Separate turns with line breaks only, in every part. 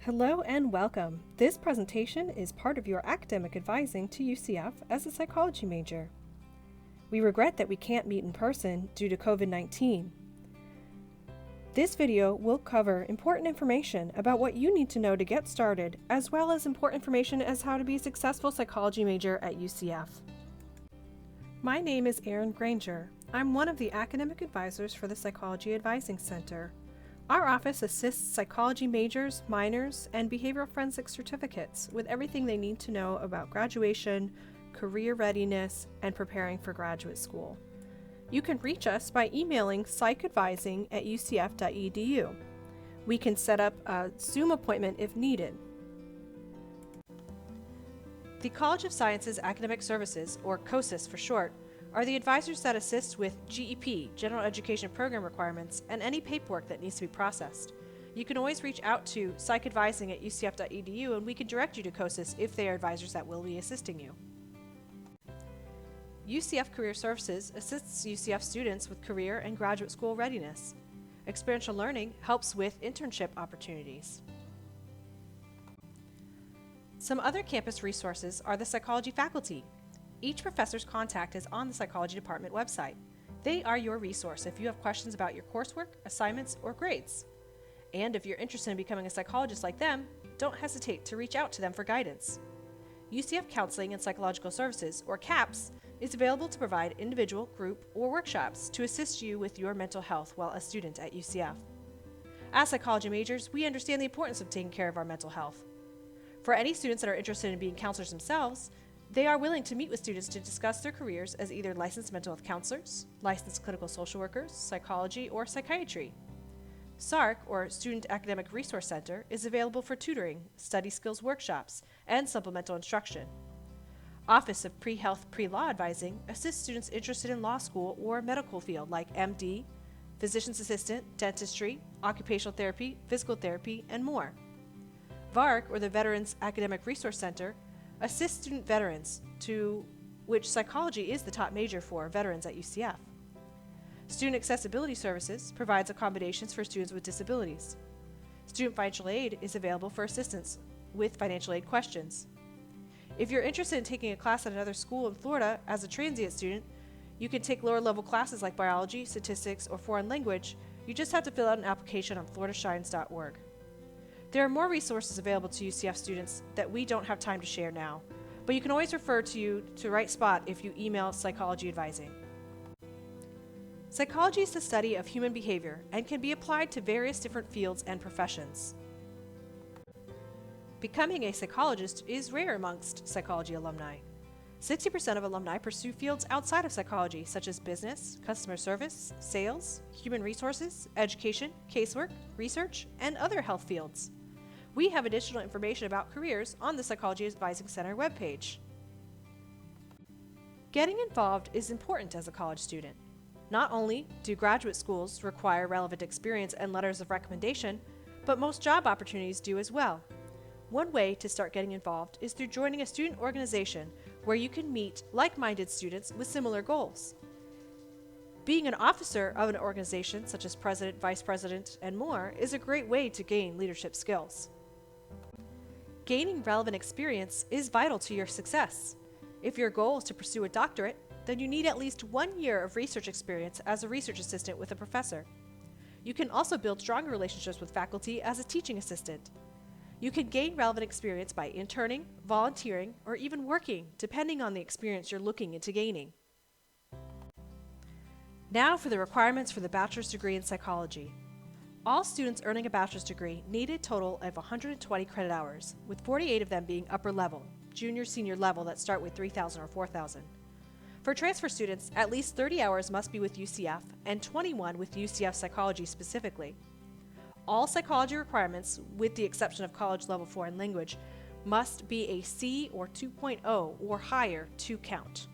Hello and welcome. This presentation is part of your academic advising to UCF as a psychology major. We regret that we can't meet in person due to COVID-19. This video will cover important information about what you need to know to get started, as well as important information as how to be a successful psychology major at UCF. My name is Erin Granger. I'm one of the academic advisors for the Psychology Advising Center. Our office assists psychology majors, minors, and behavioral forensic certificates with everything they need to know about graduation, career readiness, and preparing for graduate school. You can reach us by emailing psychadvising@ucf.edu. We can set up a Zoom appointment if needed. The College of Sciences Academic Services, or COSAS for short, are the advisors that assist with GEP, General Education Program requirements, and any paperwork that needs to be processed. You can always reach out to psychadvising@ucf.edu and we can direct you to COSAS if they are advisors that will be assisting you. UCF Career Services assists UCF students with career and graduate school readiness. Experiential learning helps with internship opportunities. Some other campus resources are the psychology faculty. Each professor's contact is on the psychology department website. They are your resource if you have questions about your coursework, assignments, or grades. And if you're interested in becoming a psychologist like them, don't hesitate to reach out to them for guidance. UCF Counseling and Psychological Services, or CAPS, is available to provide individual, group, or workshops to assist you with your mental health while a student at UCF. As psychology majors, we understand the importance of taking care of our mental health. For any students that are interested in being counselors themselves, they are willing to meet with students to discuss their careers as either licensed mental health counselors, licensed clinical social workers, psychology, or psychiatry. SARC, or Student Academic Resource Center, is available for tutoring, study skills workshops, and supplemental instruction. Office of Pre-Health Pre-Law Advising assists students interested in law school or medical field like MD, physician's assistant, dentistry, occupational therapy, physical therapy, and more. VARC, or the Veterans Academic Resource Center, assists student veterans, to which psychology is the top major for veterans at UCF. Student Accessibility Services provides accommodations for students with disabilities. Student Financial Aid is available for assistance with financial aid questions. If you're interested in taking a class at another school in Florida as a transient student, you can take lower level classes like biology, statistics, or foreign language. You just have to fill out an application on floridashines.org. There are more resources available to UCF students that we don't have time to share now, but you can always refer to the right spot if you email Psychology Advising. Psychology is the study of human behavior and can be applied to various different fields and professions. Becoming a psychologist is rare amongst psychology alumni. 60% of alumni pursue fields outside of psychology, such as business, customer service, sales, human resources, education, casework, research, and other health fields. We have additional information about careers on the Psychology Advising Center webpage. Getting involved is important as a college student. Not only do graduate schools require relevant experience and letters of recommendation, but most job opportunities do as well. One way to start getting involved is through joining a student organization where you can meet like-minded students with similar goals. Being an officer of an organization, such as president, vice president, and more, is a great way to gain leadership skills. Gaining relevant experience is vital to your success. If your goal is to pursue a doctorate, then you need at least 1 year of research experience as a research assistant with a professor. You can also build stronger relationships with faculty as a teaching assistant. You can gain relevant experience by interning, volunteering, or even working, depending on the experience you're looking into gaining. Now for the requirements for the bachelor's degree in psychology. All students earning a bachelor's degree need a total of 120 credit hours, with 48 of them being upper level, junior-senior level that start with 3,000 or 4,000. For transfer students, at least 30 hours must be with UCF and 21 with UCF psychology specifically. All psychology requirements, with the exception of college level foreign language, must be a C or 2.0 or higher to count.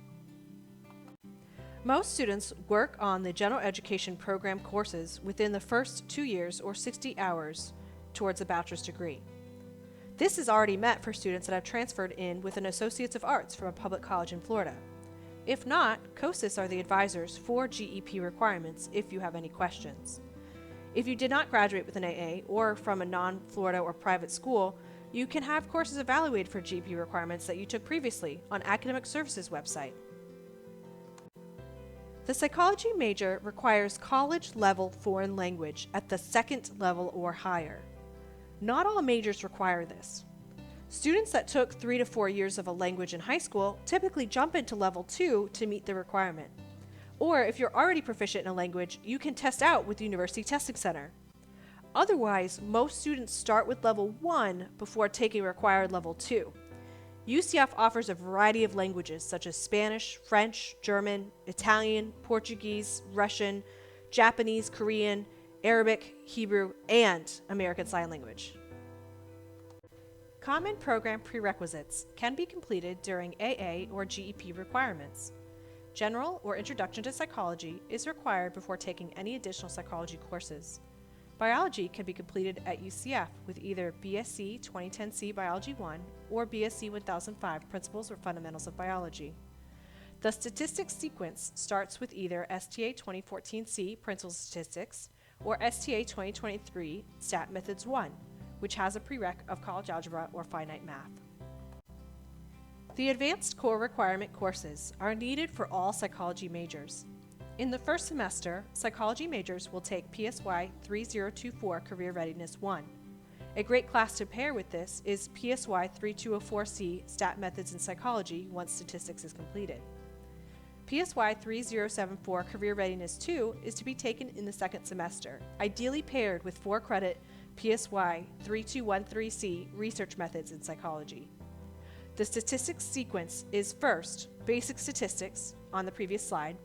Most students work on the general education program courses within the first 2 years or 60 hours towards a bachelor's degree. This is already met for students that have transferred in with an Associates of Arts from a public college in Florida. If not, COSAS are the advisors for GEP requirements if you have any questions. If you did not graduate with an AA or from a non-Florida or private school, you can have courses evaluated for GP requirements that you took previously on Academic Services website. The psychology major requires college-level foreign language at the second level or higher. Not all majors require this. Students that took 3 to 4 years of a language in high school typically jump into level 2 to meet the requirement. Or if you're already proficient in a language, you can test out with the University Testing Center. Otherwise, most students start with level 1 before taking required level 2. UCF offers a variety of languages such as Spanish, French, German, Italian, Portuguese, Russian, Japanese, Korean, Arabic, Hebrew, and American Sign Language. Common program prerequisites can be completed during AA or GEP requirements. General or Introduction to Psychology is required before taking any additional psychology courses. Biology can be completed at UCF with either BSc 2010C Biology 1 or BSc 1005 Principles or Fundamentals of Biology. The statistics sequence starts with either STA 2014C Principles of Statistics or STA 2023 Stat Methods 1, which has a prereq of college algebra or finite math. The advanced core requirement courses are needed for all psychology majors. In the first semester, psychology majors will take PSY 3024 Career Readiness 1. A great class to pair with this is PSY 3204C Stat Methods in Psychology once statistics is completed. PSY 3074 Career Readiness 2 is to be taken in the second semester, ideally paired with 4-credit PSY 3213C Research Methods in Psychology. The statistics sequence is first, basic statistics on the previous slide.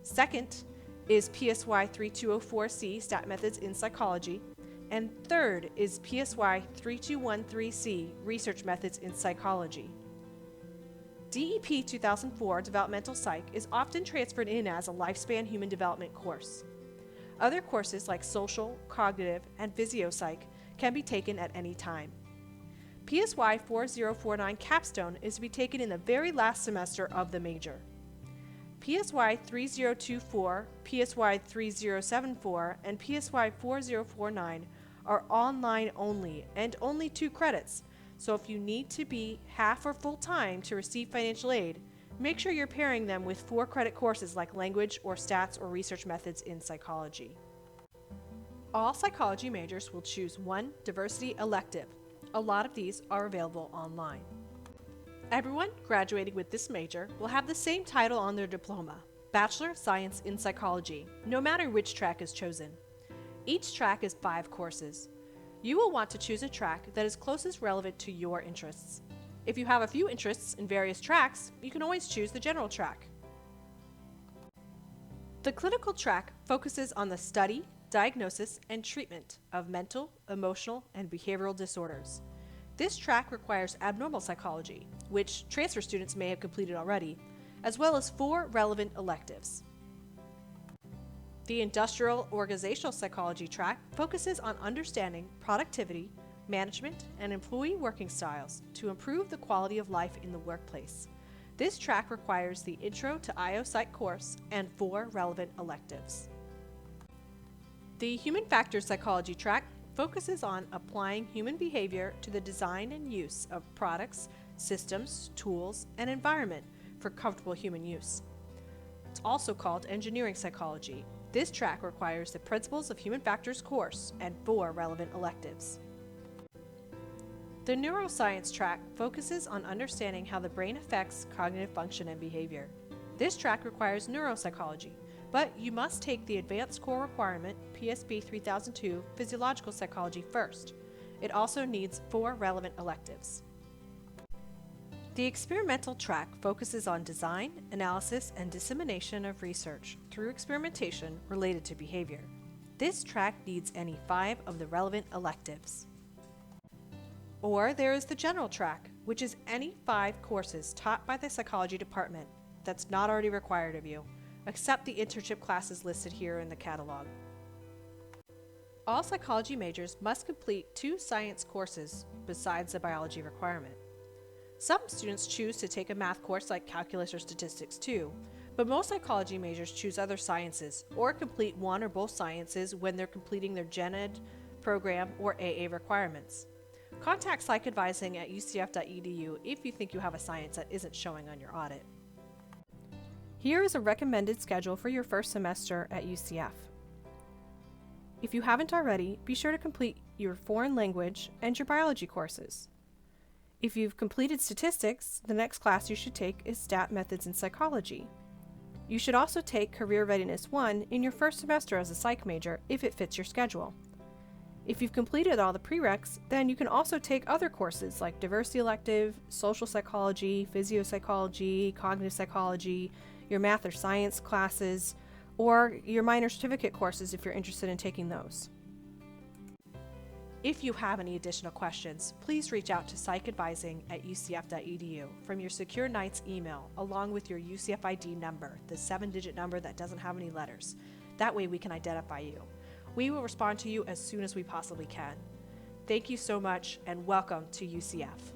Second is PSY 3204C Stat Methods in Psychology. And third is PSY 3213C Research Methods in Psychology. DEP 2004 Developmental Psych is often transferred in as a lifespan human development course. Other courses like social, cognitive, and physio-psych can be taken at any time. PSY 4049 Capstone is to be taken in the very last semester of the major. PSY 3024, PSY 3074, and PSY 4049 are online only and only 2 credits, so if you need to be half or full time to receive financial aid, make sure you're pairing them with 4-credit courses like language or stats or research methods in psychology. All psychology majors will choose one diversity elective. A lot of these are available online. Everyone graduating with this major will have the same title on their diploma, Bachelor of Science in Psychology, no matter which track is chosen. Each track is 5 courses. You will want to choose a track that is closest relevant to your interests. If you have a few interests in various tracks, you can always choose the general track. The clinical track focuses on the study, diagnosis, and treatment of mental, emotional, and behavioral disorders. This track requires abnormal psychology, which transfer students may have completed already, as well as 4 relevant electives. The industrial organizational psychology track focuses on understanding productivity, management, and employee working styles to improve the quality of life in the workplace. This track requires the Intro to IO Psych course and 4 relevant electives. The Human Factors Psychology track focuses on applying human behavior to the design and use of products, systems, tools, and environment for comfortable human use. It's also called Engineering Psychology. This track requires the Principles of Human Factors course and 4 relevant electives. The Neuroscience track focuses on understanding how the brain affects cognitive function and behavior. This track requires neuropsychology, but you must take the advanced core requirement, PSB 3002 Physiological Psychology first. It also needs 4 relevant electives. The experimental track focuses on design, analysis, and dissemination of research through experimentation related to behavior. This track needs any 5 of the relevant electives. Or there is the general track, which is any 5 courses taught by the psychology department that's not already required of you, except the internship classes listed here in the catalog. All psychology majors must complete 2 science courses besides the biology requirement. Some students choose to take a math course like calculus or statistics too, But most psychology majors choose other sciences or complete one or both sciences when they're completing their Gen Ed program or AA requirements. Contact psychadvising@ucf.edu if you think you have a science that isn't showing on your audit. Here is a recommended schedule for your first semester at UCF. If you haven't already, be sure to complete your foreign language and your biology courses. If you've completed statistics, the next class you should take is Stat Methods in Psychology. You should also take Career Readiness 1 in your first semester as a psych major if it fits your schedule. If you've completed all the prereqs, then you can also take other courses like diversity elective, social psychology, physiopsychology, cognitive psychology, your math or science classes, or your minor certificate courses if you're interested in taking those. If you have any additional questions, please reach out to psychadvising@ucf.edu from your Secure Nights email along with your UCF ID number, the 7-digit number that doesn't have any letters. That way we can identify you. We will respond to you as soon as we possibly can. Thank you so much and welcome to UCF.